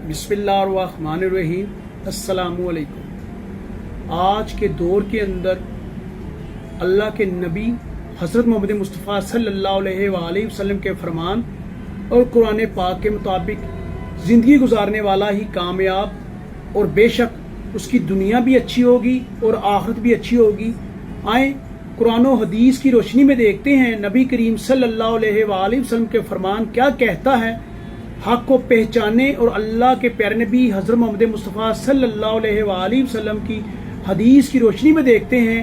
बिस्मिल्लाहिर्रहमानिर्रहीम। अस्सलामुअलैकुम। आज के दौर के अंदर अल्लाह के नबी हज़रत मोहम्मद मुस्तफ़ा सल्लल्लाहु अलैहि वसल्लम के फरमान और कुरान पाक के मुताबिक ज़िंदगी गुजारने वाला ही कामयाब और बेशक उसकी दुनिया भी अच्छी होगी और आखिरत भी अच्छी होगी। आए कुरान और हदीस की रोशनी में देखते हैं नबी करीम सल्लल्लाहु अलैहि वसल्लम के फरमान क्या कहता है। हक को पहचाने और अल्लाह के प्यारे नबी हज़रत मोहम्मद मुस्तफ़ा सल्लल्लाहु अलैहि वसल्लम की हदीस की रोशनी में देखते हैं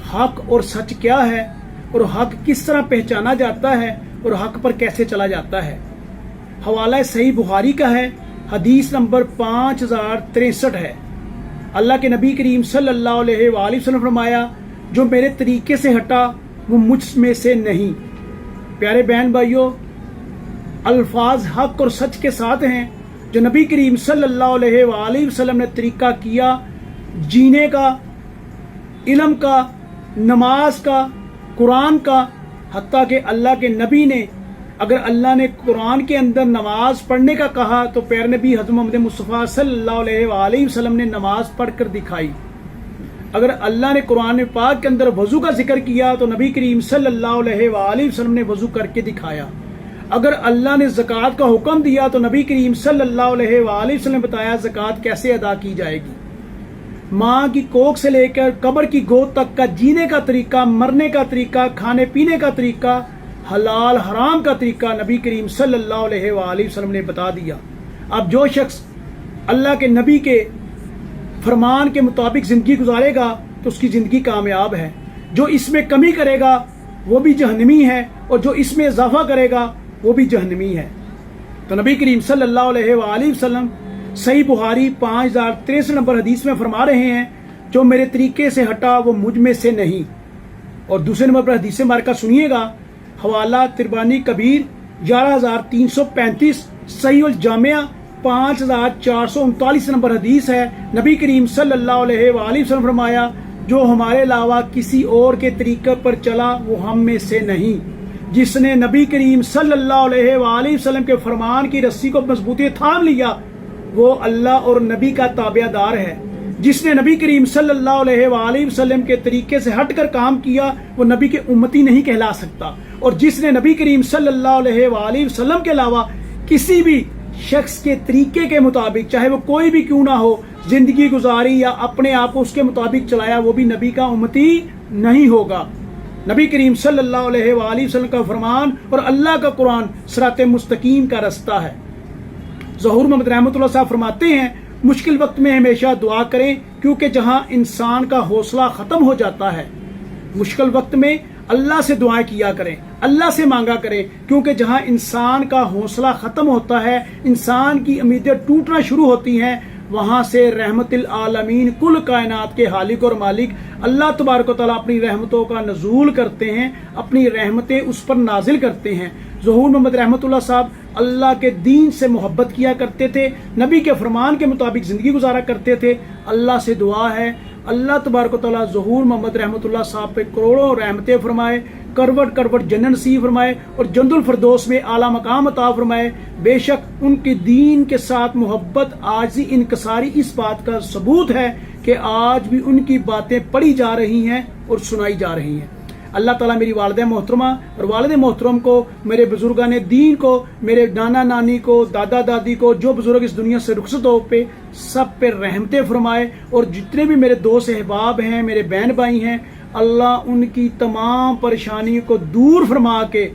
हक और सच क्या है और हक किस तरह पहचाना जाता है और हक पर कैसे चला जाता है। हवाला सही बुखारी का है, हदीस नंबर 5063 है। अल्लाह के नबी करीम सल्लल्लाहु अलैहि वसल्लम फरमाया, जो मेरे तरीके से हटा वो मुझ में से नहीं। प्यारे बहन भाइयों, अल्फाज हक और सच के साथ हैं जो नबी करीम सल्लल्लाहु अलैहि वसल्लम ने तरीका किया जीने का, इल्म का, नमाज का, कुरान का। हत्ता कि अल्लाह के नबी ने, अगर अल्लाह ने कुरान के अंदर नमाज पढ़ने का कहा तो प्यारे नबी हज़रत मोहम्मद मुस्तफ़ा सल्लल्लाहु अलैहि वसल्लम ने नमाज पढ़ कर दिखाई। अगर अल्लाह ने कुरान पाक के अंदर वज़ू का जिक्र किया तो नबी करीम सल्लल्लाहु अलैहि वसल्लम ने वज़ू करके दिखाया। अगर अल्लाह ने ज़कात का हुक्म दिया तो नबी करीम सल्लल्लाहु अलैहि वसल्लम ने बताया ज़कात कैसे अदा की जाएगी। माँ की कोख से लेकर कब्र की गोद तक का जीने का तरीका, मरने का तरीका, खाने पीने का तरीका, हलाल हराम का तरीका नबी करीम सल्लल्लाहु अलैहि वसल्लम ने बता दिया। अब जो शख्स अल्लाह के नबी के फरमान के मुताबिक ज़िंदगी गुजारेगा तो उसकी ज़िंदगी कामयाब है। जो इसमें कमी करेगा वो भी जहन्नमी है और जो इसमें इजाफा करेगा वो भी जहन्नमी है। तो नबी करीम सल्लल्लाहु अलैहि वसल्लम सही बुखारी 5063 नंबर हदीस में फरमा रहे हैं, जो मेरे तरीके से हटा वो मुझ में से नहीं। और दूसरे नंबर पर हदीस मार्का सुनिएगा, हवाला तिरबानी कबीर 11335, सही उल जामिया 5439 नंबर हदीस है। नबी करीम सल्लल्लाहु अलैहि वसल्लम फरमाया, जो हमारे अलावा किसी और के तरीके पर चला वो हम में से नहीं। जिसने नबी करीम सल्लल्लाहु अलैहि वसल्लम के फरमान की रस्सी को मजबूती थाम लिया वो अल्लाह और नबी का ताबेदार है। जिसने नबी करीम सल्लल्लाहु अलैहि वसल्लम के तरीके से हटकर काम किया वो नबी के उम्मती नहीं कहला सकता। और जिसने नबी करीम सल्लल्लाहु अलैहि वसल्लम के अलावा किसी भी शख्स के तरीके के मुताबिक, चाहे वो कोई भी क्यों ना हो, जिंदगी गुजारी या अपने आप को उसके मुताबिक चलाया वो भी नबी का उम्मती नहीं होगा। नबी करीम सल्लल्लाहु अलैहि वसल्लम का फरमान और अल्लाह का कुरान सिराते मुस्तकीम का रास्ता है। ज़हूर मोहम्मद रहमतुल्लाह साहब फरमाते हैं, मुश्किल वक्त में हमेशा दुआ करें, क्योंकि जहां इंसान का हौसला खत्म हो जाता है, मुश्किल वक्त में अल्लाह से दुआएं किया करें, अल्लाह से मांगा करें, क्योंकि जहां इंसान का हौसला खत्म होता है, इंसान की उम्मीदें टूटना शुरू होती हैं, वहां से रहमतिल आलमीन कुल कायनात के हालिक और मालिक अल्लाह तबारक व तआला अपनी रहमतों का नजूल करते हैं, अपनी रहमतें उस पर नाजिल करते हैं। ज़हूर मोहम्मद रहमतुल्लाह साहब अल्लाह के दीन से मोहब्बत किया करते थे, नबी के फरमान के मुताबिक ज़िंदगी गुजारा करते थे। अल्लाह से दुआ है अल्लाह तबारक व तआला ज़हूर मोहम्मद रहमतुल्लाह साहब पे करोड़ों रहमतें फरमाए, करवट करवट जन्नत नसीब फरमाए और जन्नतुल फिरदौस में आला मकाम अता फरमाए। बेशक उनके दीन के साथ मोहब्बत आजी इनकसारी इस बात का सबूत है कि आज भी उनकी बातें पढ़ी जा रही हैं और सुनाई जा रही हैं। अल्लाह ताला मेरी वालिदा मोहतरमा और वालिद मोहतरम को, मेरे बुजुर्गान दीन को, मेरे नाना नानी को, दादा दादी को, जो बुजुर्ग इस दुनिया से रुखसत हो पे सब पे रहमतें फरमाए। और जितने भी मेरे दोस्त अहबाब हैं, मेरे बहन भाई हैं, अल्लाह उनकी तमाम परेशानियों को दूर फरमा के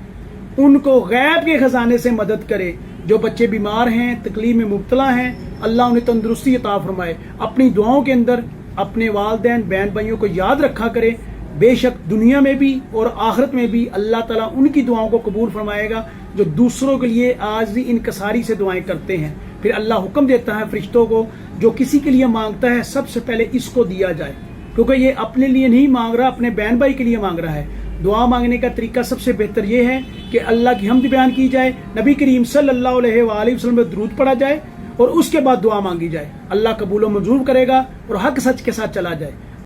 उनको गैब के खजाने से मदद करे। जो बच्चे बीमार हैं, तकलीफ में मुब्तला हैं, अल्लाह उन्हें तंदुरुस्ती अता फरमाए। अपनी दुआओं के अंदर अपने वालिदैन बहन भाइयों को याद रखा करें। बेशक दुनिया में भी और आखिरत में भी अल्लाह ताला उनकी दुआओं को कबूल फरमाएगा जो दूसरों के लिए आज भी इनकसारी से दुआएं करते हैं। फिर अल्लाह हुक्म देता है फरिश्तों को, जो किसी के लिए मांगता है सबसे पहले इसको दिया जाए, क्योंकि ये अपने लिए नहीं मांग रहा, अपने बहन भाई के लिए मांग रहा है। दुआ मांगने का तरीका सबसे बेहतर ये है कि अल्लाह की हम्द बयान की जाए, नबी करीम सल्लल्लाहु अलैहि वसल्लम पर दुरूद पढ़ा जाए और उसके बाद दुआ मांगी जाए। अल्लाह कबूल मंजूर करेगा और हक सच के साथ चला जाए।